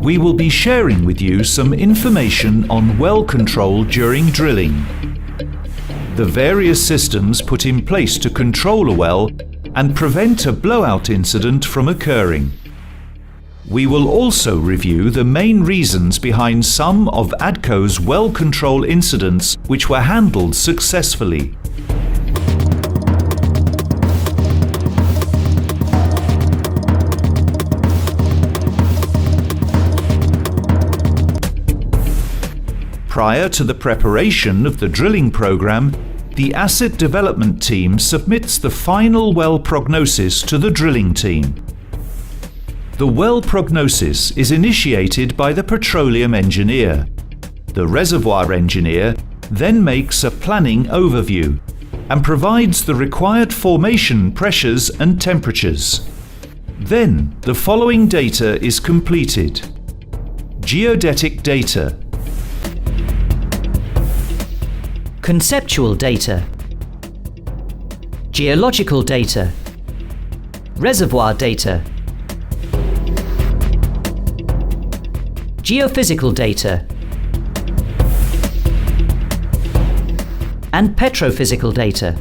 we will be sharing with you some information on well control during drilling. The various systems put in place to control a well and prevent a blowout incident from occurring. We will also review the main reasons behind some of ADCO's well control incidents which were handled successfully. Prior to the preparation of the drilling program, the asset development team submits the final well prognosis to the drilling team. The well prognosis is initiated by the petroleum engineer. The reservoir engineer then makes a planning overview and provides the required formation pressures and temperatures. Then the following data is completed: geodetic data, conceptual data, geological data, reservoir data, geophysical data, and petrophysical data.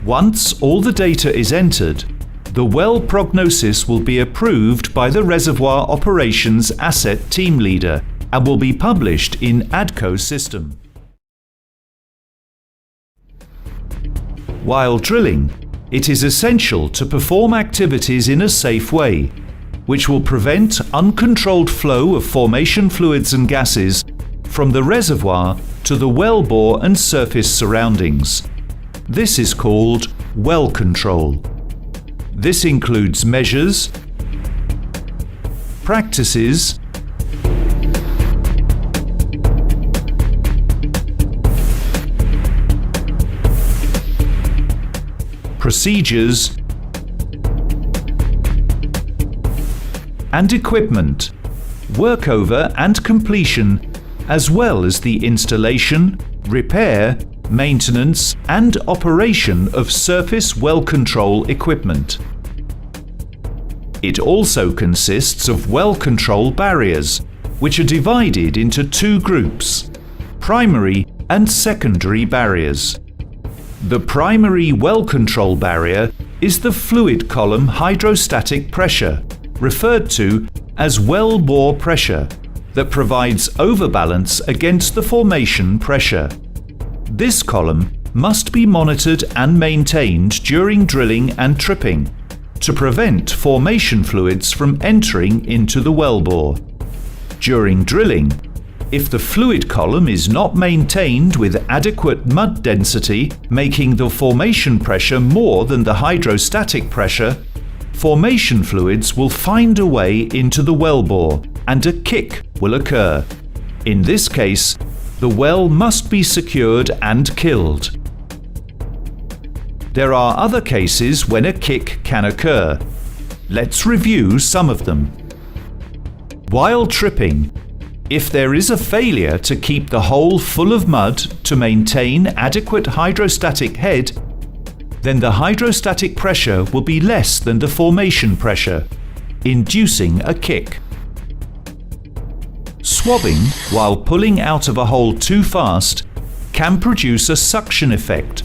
Once all the data is entered, the well prognosis will be approved by the Reservoir Operations Asset Team Leader and will be published in ADCO's system. While drilling, it is essential to perform activities in a safe way, which will prevent uncontrolled flow of formation fluids and gases from the reservoir to the wellbore and surface surroundings. This is called well control. This includes measures, practices, procedures, and equipment, workover and completion, as well as the installation, repair, maintenance, and operation of surface well control equipment. It also consists of well control barriers, which are divided into two groups: primary and secondary barriers. The primary well control barrier is the fluid column hydrostatic pressure, referred to as well bore pressure, that provides overbalance against the formation pressure. This column must be monitored and maintained during drilling and tripping to prevent formation fluids from entering into the wellbore. During drilling, if the fluid column is not maintained with adequate mud density, making the formation pressure more than the hydrostatic pressure, formation fluids will find a way into the wellbore and a kick will occur. In this case, the well must be secured and killed. There are other cases when a kick can occur. Let's review some of them. While tripping, if there is a failure to keep the hole full of mud to maintain adequate hydrostatic head, then the hydrostatic pressure will be less than the formation pressure, inducing a kick. Swabbing while pulling out of a hole too fast can produce a suction effect,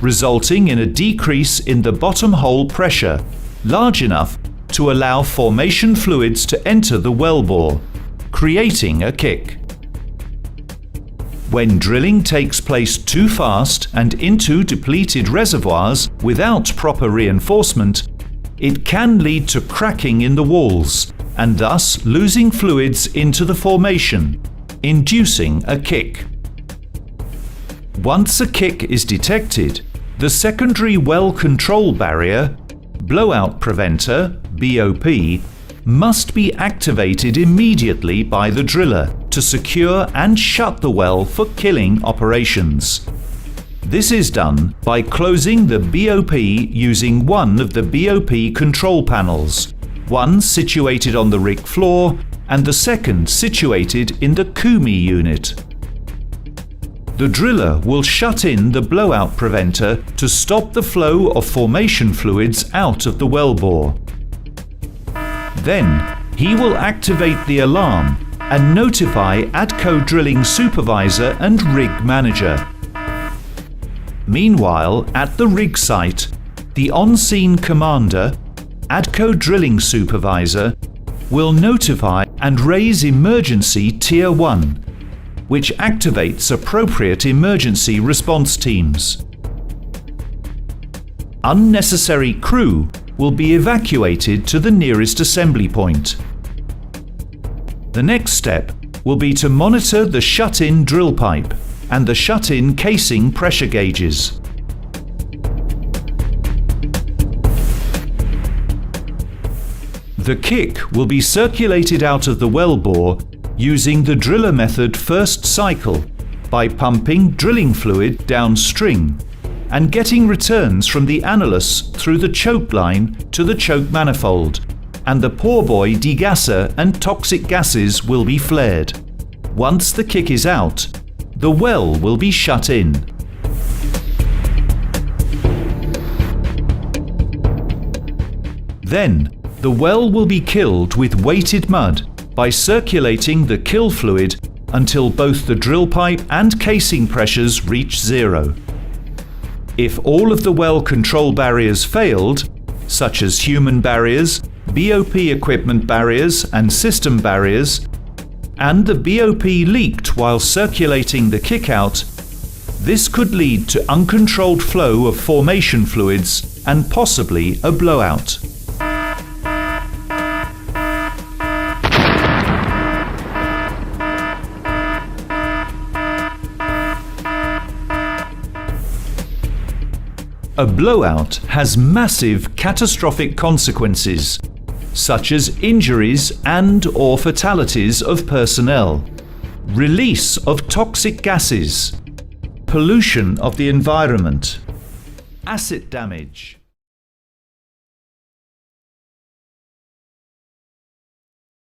resulting in a decrease in the bottom hole pressure large enough to allow formation fluids to enter the wellbore, creating a kick. When drilling takes place too fast and into depleted reservoirs without proper reinforcement, it can lead to cracking in the walls and thus losing fluids into the formation, inducing a kick. Once a kick is detected, the secondary well control barrier, blowout preventer (BOP), must be activated immediately by the driller to secure and shut the well for killing operations. This is done by closing the BOP using one of the BOP control panels, one situated on the rig floor and the second situated in the Kumi unit. The driller will shut in the blowout preventer to stop the flow of formation fluids out of the wellbore. Then, he will activate the alarm and notify ADCO drilling supervisor and rig manager. Meanwhile, at the rig site, the on-scene commander, ADCO drilling supervisor, will notify and raise emergency Tier 1, which activates appropriate emergency response teams. Unnecessary crew will be evacuated to the nearest assembly point. The next step will be to monitor the shut-in drill pipe and the shut-in casing pressure gauges. The kick will be circulated out of the wellbore using the driller method first cycle by pumping drilling fluid downstream and getting returns from the annulus through the choke line to the choke manifold, and the pour-buoy degasser and toxic gases will be flared. Once the kick is out, the well will be shut in. Then, the well will be killed with weighted mud by circulating the kill fluid until both the drill pipe and casing pressures reach zero. If all of the well control barriers failed, such as human barriers, BOP equipment barriers and system barriers, and the BOP leaked while circulating the kick-out, this could lead to uncontrolled flow of formation fluids and possibly a blowout. A blowout has massive catastrophic consequences, such as injuries and/or fatalities of personnel, release of toxic gases, pollution of the environment, asset damage,